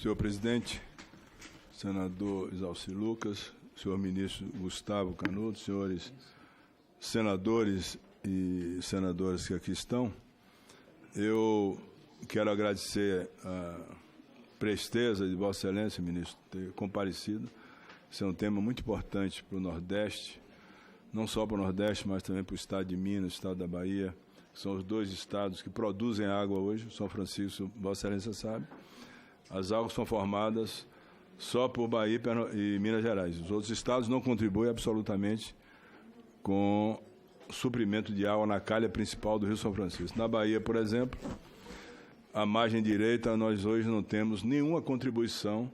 Senhor presidente, senador Isalci Lucas, senhor ministro Gustavo Canuto, senhores senadores e senadoras que aqui estão, eu quero agradecer a presteza de Vossa Excelência, ministro, ter comparecido. Esse é um tema muito importante para o Nordeste, não só para o Nordeste, mas também para o estado de Minas, o estado da Bahia, que são os dois estados que produzem água hoje. São Francisco, Vossa Excelência sabe, as águas são formadas só por Bahia e Minas Gerais. Os outros estados não contribuem absolutamente com suprimento de água na calha principal do Rio São Francisco. Na Bahia, por exemplo, a margem direita, nós hoje não temos nenhuma contribuição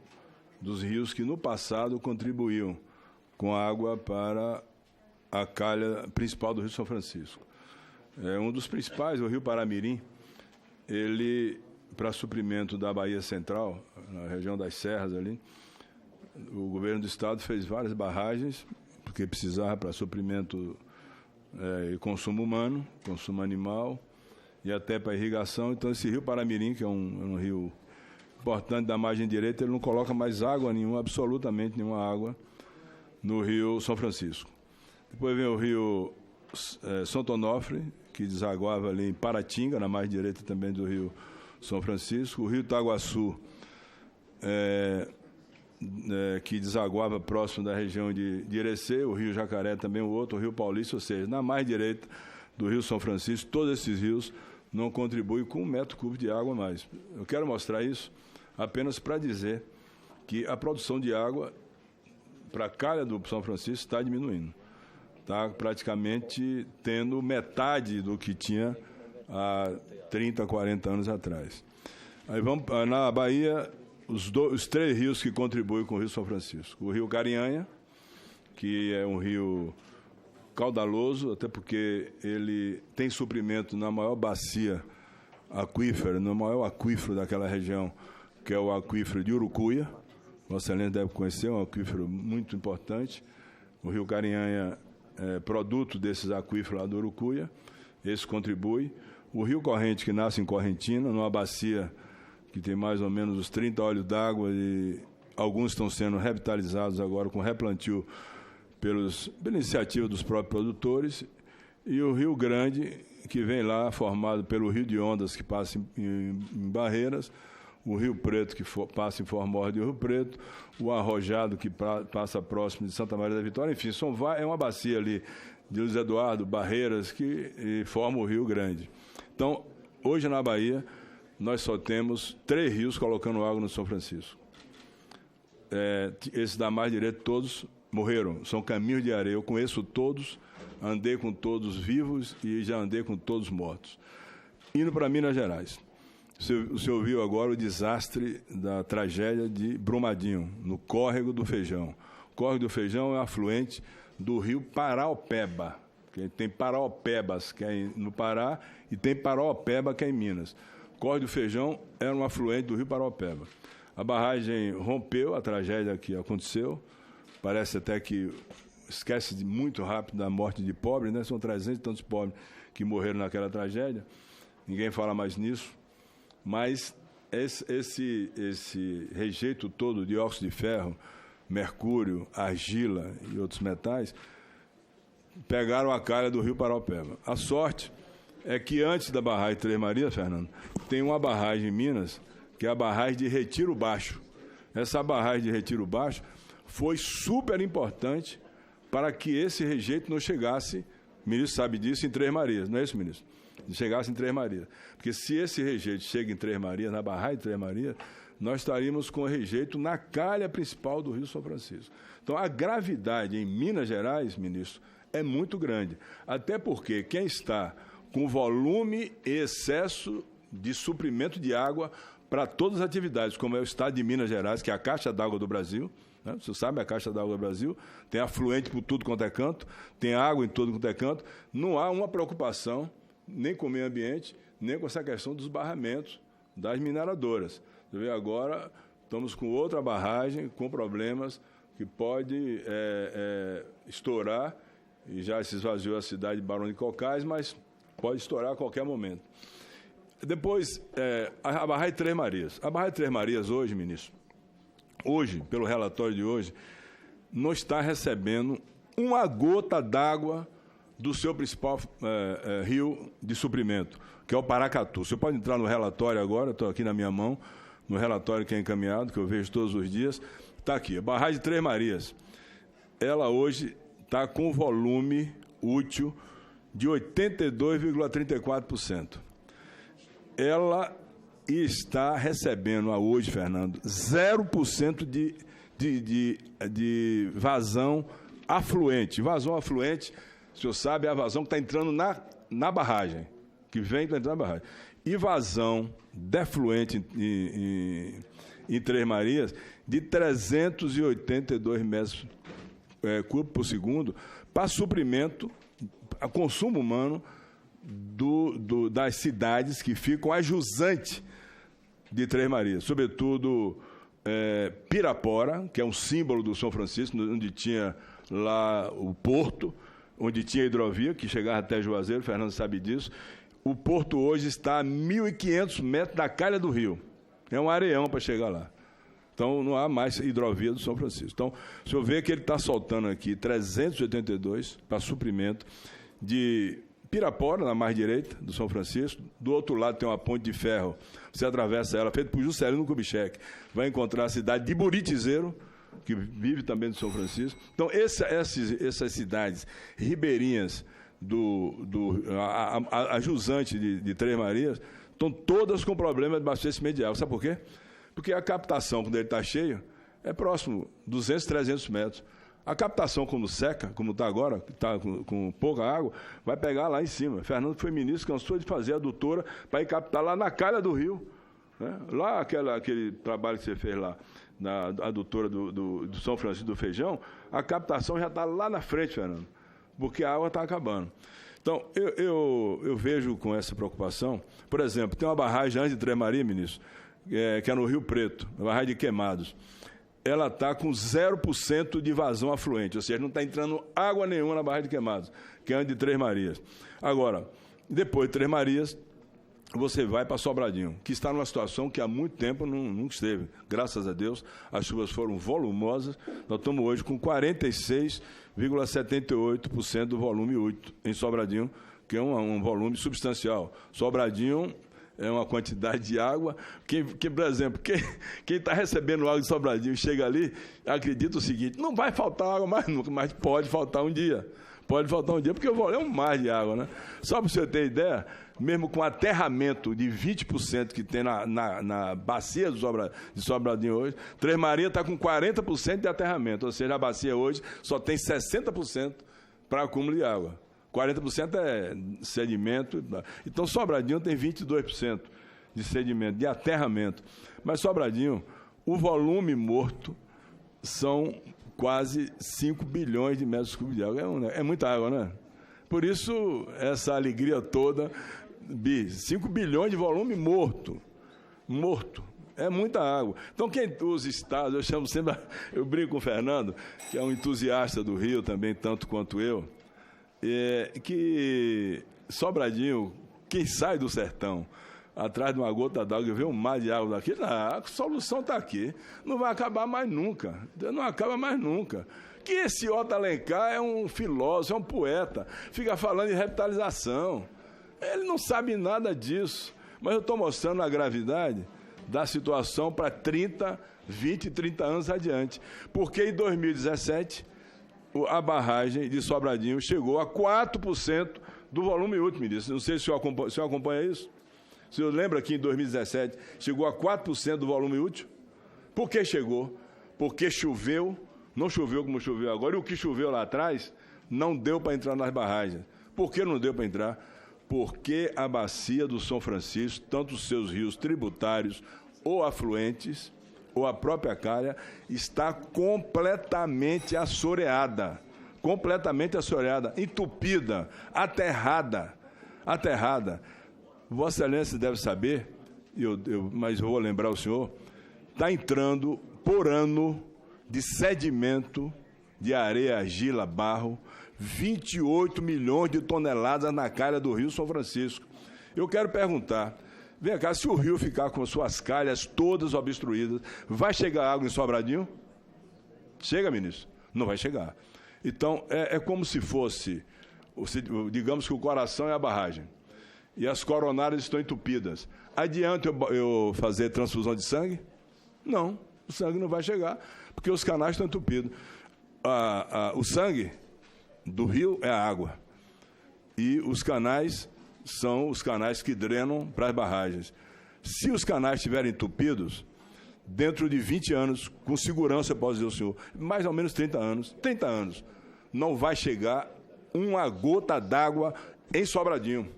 dos rios que no passado contribuíam com água para a calha principal do Rio São Francisco. Um dos principais, o Rio Paramirim, ele, para suprimento da Bahia Central, na região das Serras ali, o governo do estado fez várias barragens, porque precisava para suprimento e consumo humano, consumo animal, e até para irrigação. Então, esse Rio Paramirim, que é um rio importante da margem direita, ele não coloca mais água nenhuma, absolutamente nenhuma água, no Rio São Francisco. Depois vem o Rio Santo Onofre, que desaguava ali em Paratinga, na margem direita também do Rio São Francisco. O Rio Itaguaçu, que desaguava próximo da região de Irecê. O Rio Jacaré também, o outro, o Rio Paulista. Ou seja, na margem direita do Rio São Francisco, todos esses rios não contribuem com 1 metro cúbico de água a mais. Eu quero mostrar isso apenas para dizer que a produção de água para a calha do São Francisco está diminuindo. Está praticamente tendo metade do que tinha há 30, 40 anos atrás. Aí vamos na Bahia, os 3 rios que contribuem com o Rio São Francisco. O Rio Carinhanha, que é um rio caudaloso, até porque ele tem suprimento na maior bacia aquífera, no maior aquífero daquela região, que é o aquífero de Urucuia. Vossa Excelência deve conhecer, é um aquífero muito importante. O Rio Carinhanha é produto desses aquíferos lá do Urucuia, esse contribui. O Rio Corrente, que nasce em Correntina, numa bacia que tem mais ou menos os 30 olhos d'água, e alguns estão sendo revitalizados agora com replantio pela iniciativa dos próprios produtores. E o Rio Grande, que vem lá formado pelo Rio de Ondas, que passa em Barreiras, o Rio Preto, que passa em Formosa de Rio Preto, o Arrojado, que passa próximo de Santa Maria da Vitória. Enfim, é uma bacia ali de Luiz Eduardo, Barreiras, que forma o Rio Grande. Então, hoje na Bahia, nós só temos 3 rios colocando água no São Francisco. Esses da margem direita, todos morreram, são caminhos de areia. Eu conheço todos, andei com todos vivos e já andei com todos mortos. Indo para Minas Gerais. O senhor viu agora o desastre da tragédia de Brumadinho, no Córrego do Feijão. O Córrego do Feijão é um afluente do rio Paraopeba. Tem Paraopebas, que é no Pará, e tem Paraopeba, que é em Minas. O Córrego do Feijão era um afluente do rio Paraopeba. A barragem rompeu, a tragédia que aconteceu. Parece até que esquece muito rápido da morte de pobres, né? São 300 e tantos pobres que morreram naquela tragédia. Ninguém fala mais nisso. Mas esse rejeito todo de óxido de ferro, mercúrio, argila e outros metais, pegaram a calha do rio Paraopeba. A sorte é que antes da barragem Três Marias, Fernando, tem uma barragem em Minas, que é a barragem de Retiro Baixo. Essa barragem de Retiro Baixo foi super importante para que esse rejeito não chegasse, o ministro sabe disso, em Três Marias, não é isso, ministro? Chegasse em Três Marias. Porque se esse rejeito chega em Três Marias, na barragem de Três Marias, nós estaríamos com o rejeito na calha principal do Rio São Francisco. Então, a gravidade em Minas Gerais, ministro, é muito grande. Até porque quem está com volume e excesso de suprimento de água para todas as atividades, como é o estado de Minas Gerais, que é a Caixa d'Água do Brasil, né? Você sabe, a Caixa d'Água do Brasil tem afluente por tudo quanto é canto, tem água em tudo quanto é canto, não há uma preocupação nem com o meio ambiente, nem com essa questão dos barramentos das mineradoras. Você vê, agora estamos com outra barragem, com problemas que pode estourar, e já se esvaziou a cidade de Barão de Cocais, mas pode estourar a qualquer momento. Depois, a barragem de Três Marias. A barragem de Três Marias hoje, ministro, pelo relatório de hoje, não está recebendo uma gota d'água do seu principal rio de suprimento, que é o Paracatu. Você pode entrar no relatório agora, estou aqui na minha mão, no relatório que é encaminhado, que eu vejo todos os dias, está aqui, a barragem de Três Marias. Ela hoje está com volume útil de 82,34%. Ela está recebendo hoje, Fernando, 0% de vazão afluente. Vazão afluente, o senhor sabe, é a vazão que está entrando na barragem, que vem entrando na barragem. E vazão defluente em Três Marias de 382 metros cúbicos por segundo para suprimento, a consumo humano das cidades que ficam ajusante de Três Marias, sobretudo Pirapora, que é um símbolo do São Francisco, onde tinha lá o porto, onde tinha a hidrovia, que chegava até Juazeiro, o Fernando sabe disso. O porto hoje está a 1.500 metros da calha do rio. É um areião para chegar lá. Então, não há mais hidrovia do São Francisco. Então, o senhor vê que ele está soltando aqui 382 para suprimento de Pirapora, na margem direita do São Francisco. Do outro lado tem uma ponte de ferro. Você atravessa ela, feita por Juscelino Kubitschek. Vai encontrar a cidade de Buritizeiro, que vive também do São Francisco. Então, essas cidades ribeirinhas a jusante de Três Marias estão todas com problema de abastecimento de água. Sabe por quê? Porque a captação, quando ele está cheio, é próximo, 200, 300 metros. A captação, quando seca, como está agora, que está com pouca água, vai pegar lá em cima. Fernando foi ministro, cansou de fazer a adutora para ir captar lá na calha do rio. Né? Lá, aquele trabalho que você fez lá, na adutora do São Francisco do Feijão, a captação já está lá na frente, Fernando, porque a água está acabando. Então, eu vejo com essa preocupação, por exemplo, tem uma barragem antes de Três Marias, ministro, que é no Rio Preto, a barragem de Queimados. Ela está com 0% de vazão afluente, ou seja, não está entrando água nenhuma na barragem de Queimados, que é antes de Três Marias. Agora, depois de Três Marias, você vai para Sobradinho, que está numa situação que há muito tempo nunca esteve. Graças a Deus, as chuvas foram volumosas. Nós estamos hoje com 46,78% do volume útil em Sobradinho, que é um volume substancial. Sobradinho é uma quantidade de água por exemplo, quem está recebendo água de Sobradinho chega ali, acredita o seguinte: não vai faltar água mais nunca, mas pode faltar um dia. Pode faltar um dia, porque é um mar de água, né? Só para você ter ideia, mesmo com aterramento de 20% que tem na bacia de Sobradinho hoje, Três Marias está com 40% de aterramento, ou seja, a bacia hoje só tem 60% para acúmulo de água. 40% é sedimento. Então, Sobradinho tem 22% de sedimento, de aterramento. Mas Sobradinho, o volume morto são quase 5 bilhões de metros cúbicos de água. É muita água, né? Por isso, essa alegria toda, 5 bilhões de volume morto. Morto. É muita água. Então, os estados, eu brinco com o Fernando, que é um entusiasta do Rio também, tanto quanto eu, que Sobradinho, quem sai do sertão atrás de uma gota d'água e vê um mar de água daqui, a solução está aqui. Não vai acabar mais nunca. Não acaba mais nunca. Que esse Otto Alencar é um filósofo, é um poeta, fica falando de revitalização. Ele não sabe nada disso. Mas eu estou mostrando a gravidade da situação para 20, 30 anos adiante. Porque em 2017... a barragem de Sobradinho chegou a 4% do volume útil, ministro. Não sei se o senhor acompanha isso. O senhor lembra que em 2017 chegou a 4% do volume útil? Por que chegou? Porque choveu, não choveu como choveu agora, e o que choveu lá atrás não deu para entrar nas barragens. Por que não deu para entrar? Porque a bacia do São Francisco, tanto os seus rios tributários ou afluentes, ou a própria calha, está completamente assoreada, entupida, aterrada. Vossa Excelência deve saber, mas eu vou lembrar o senhor, está entrando por ano de sedimento, de areia, argila, barro, 28 milhões de toneladas na calha do Rio São Francisco. Eu quero perguntar, Vem cá, se o rio ficar com suas calhas todas obstruídas, vai chegar água em Sobradinho? Chega, ministro? Não vai chegar. Então, é como se fosse, digamos que o coração é a barragem e as coronárias estão entupidas. Adianta eu fazer transfusão de sangue? Não, o sangue não vai chegar, porque os canais estão entupidos. O sangue do rio é a água. E os canais são os canais que drenam para as barragens. Se os canais estiverem entupidos, dentro de 20 anos, com segurança, eu posso dizer ao senhor, mais ou menos 30 anos, não vai chegar uma gota d'água em Sobradinho.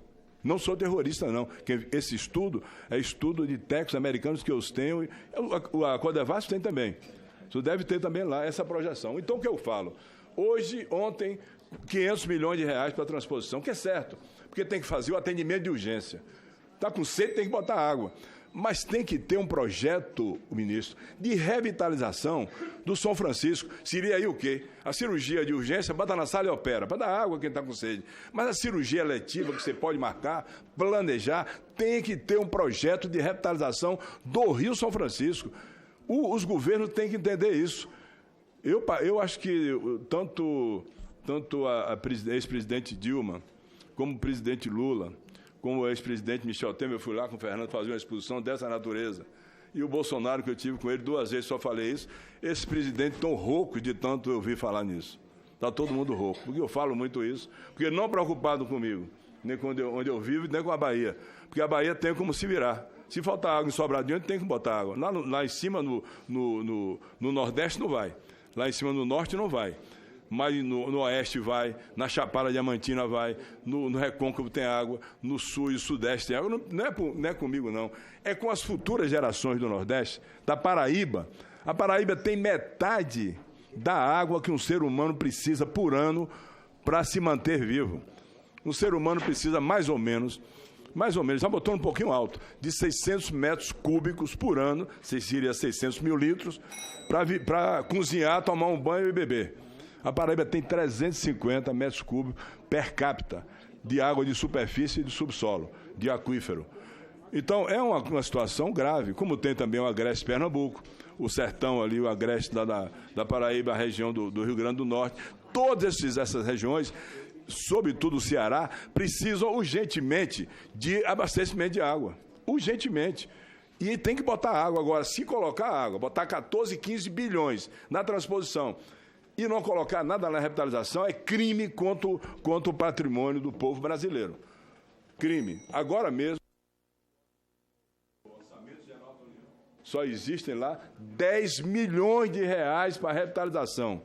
Não sou terrorista, não. Esse estudo é estudo de técnicos americanos que eu tenho, a Codevasf tem também. Isso deve ter também lá essa projeção. Então, o que eu falo? Ontem, 500 milhões de reais para a transposição, que é certo, porque tem que fazer o atendimento de urgência. Está com sede, tem que botar água. Mas tem que ter um projeto, ministro, de revitalização do São Francisco. Seria aí o quê? A cirurgia de urgência, bota na sala e opera, para dar água a quem está com sede. Mas a cirurgia eletiva, que você pode marcar, planejar, tem que ter um projeto de revitalização do Rio São Francisco. Os governos têm que entender isso. Eu acho que tanto a ex-presidente Dilma, como o presidente Lula, como o ex-presidente Michel Temer, eu fui lá com o Fernando fazer uma exposição dessa natureza. E o Bolsonaro, que eu tive com ele 2 vezes, só falei isso, esse presidente tão rouco de tanto eu ouvir falar nisso. Está todo mundo rouco, porque eu falo muito isso, porque não preocupado comigo, nem onde eu vivo, nem com a Bahia. Porque a Bahia tem como se virar. Se faltar água em Sobradinho, tem que botar água. Lá em cima, no Nordeste, não vai. Lá em cima, no Norte, não vai. Mas no Oeste vai, na Chapada Diamantina vai, no Recôncavo tem água, no Sul e Sudeste tem água. Não é comigo, não. É com as futuras gerações do Nordeste, da Paraíba. A Paraíba tem metade da água que um ser humano precisa por ano para se manter vivo. Um ser humano precisa mais ou menos, já botou um pouquinho alto, de 600 metros cúbicos por ano, seria 600 mil litros, para cozinhar, tomar um banho e beber. A Paraíba tem 350 metros cúbicos per capita de água de superfície e de subsolo, de aquífero. Então, é uma situação grave, como tem também o Agreste Pernambuco, o sertão ali, o Agreste da Paraíba, a região do Rio Grande do Norte. Todas essas regiões, sobretudo o Ceará, precisam urgentemente de abastecimento de água. Urgentemente. E tem que botar água. Agora, se colocar água, botar 14, 15 bilhões na transposição, e não colocar nada na revitalização é crime contra o patrimônio do povo brasileiro. Crime. Agora mesmo, só existem lá 10 milhões de reais para revitalização.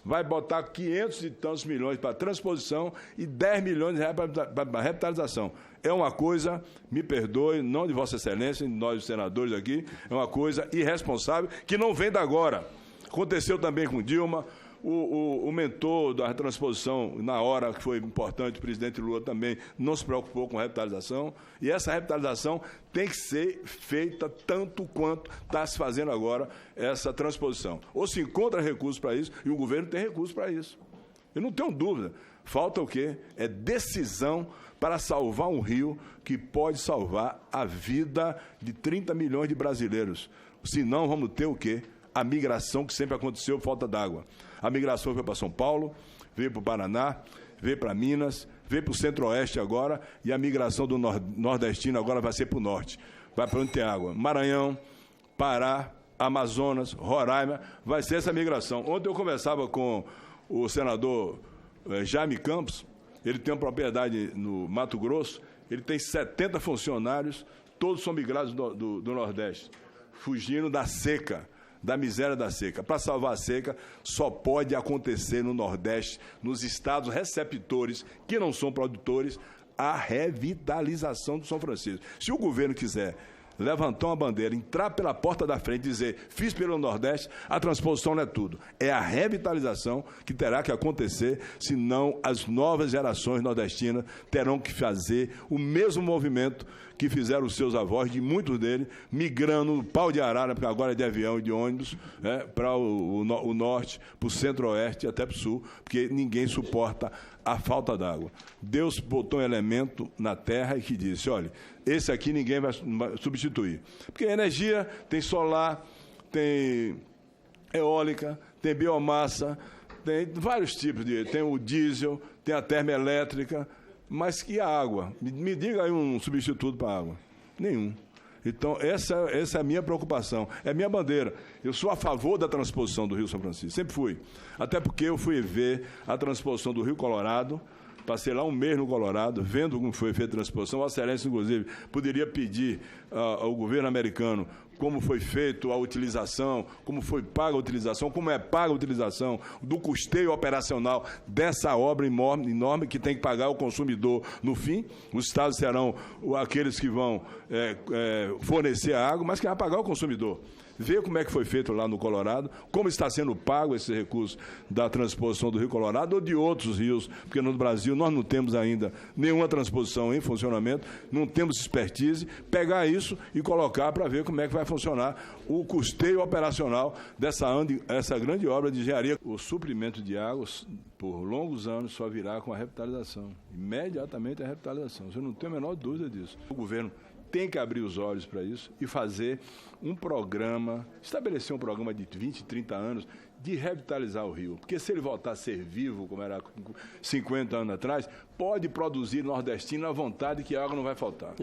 Vai botar 500 e tantos milhões para transposição e 10 milhões de reais para revitalização. É uma coisa, me perdoe, não de Vossa Excelência, nós os senadores aqui, é uma coisa irresponsável que não vem da agora. Aconteceu também com Dilma. O mentor da transposição, na hora que foi importante, o presidente Lula também não se preocupou com a revitalização. E essa revitalização tem que ser feita tanto quanto está se fazendo agora essa transposição. Ou se encontra recursos para isso, e o governo tem recursos para isso. Eu não tenho dúvida. Falta o quê? É decisão para salvar um rio que pode salvar a vida de 30 milhões de brasileiros. Senão, vamos ter o quê? A migração que sempre aconteceu por falta d'água. A migração foi para São Paulo, veio para o Paraná, veio para Minas, veio para o Centro-Oeste agora, e a migração do nordestino agora vai ser para o Norte. Vai para onde tem água. Maranhão, Pará, Amazonas, Roraima, vai ser essa migração. Ontem eu conversava com o senador Jaime Campos, ele tem uma propriedade no Mato Grosso, ele tem 70 funcionários, todos são migrados do Nordeste, fugindo da seca, da miséria da seca. Para salvar a seca, só pode acontecer no Nordeste, nos estados receptores, que não são produtores, a revitalização do São Francisco. Se o governo quiser levantar uma bandeira, entrar pela porta da frente e dizer, fiz pelo Nordeste, a transposição não é tudo. É a revitalização que terá que acontecer, senão as novas gerações nordestinas terão que fazer o mesmo movimento que fizeram os seus avós, de muitos deles, migrando no pau de arara, porque agora é de avião e de ônibus, para o norte, para o centro-oeste e até para o sul, porque ninguém suporta a falta d'água. Deus botou um elemento na terra e que disse, olha, esse aqui ninguém vai substituir. Porque a energia tem solar, tem eólica, tem biomassa, tem vários tipos tem o diesel, tem a termoelétrica, mas e a água? Me diga aí um substituto para a água. Nenhum. Então, essa é a minha preocupação, é a minha bandeira. Eu sou a favor da transposição do Rio São Francisco, sempre fui. Até porque eu fui ver a transposição do Rio Colorado, passei lá um mês no Colorado, vendo como foi feita a transposição. Vossa Excelência, inclusive, poderia pedir ao governo americano como foi feita a utilização, como foi paga a utilização, como é paga a utilização do custeio operacional dessa obra enorme que tem que pagar o consumidor no fim. Os estados serão aqueles que vão fornecer a água, mas quem vai pagar é o consumidor. Ver como é que foi feito lá no Colorado, como está sendo pago esse recurso da transposição do Rio Colorado ou de outros rios, porque no Brasil nós não temos ainda nenhuma transposição em funcionamento, não temos expertise, pegar isso e colocar para ver como é que vai funcionar o custeio operacional essa grande obra de engenharia. O suprimento de águas, por longos anos, só virá com a revitalização, imediatamente a revitalização, eu não tenho a menor dúvida disso. O governo tem que abrir os olhos para isso e fazer um programa, estabelecer um programa de 20, 30 anos de revitalizar o rio. Porque se ele voltar a ser vivo, como era 50 anos atrás, pode produzir nordestino à vontade que a água não vai faltar.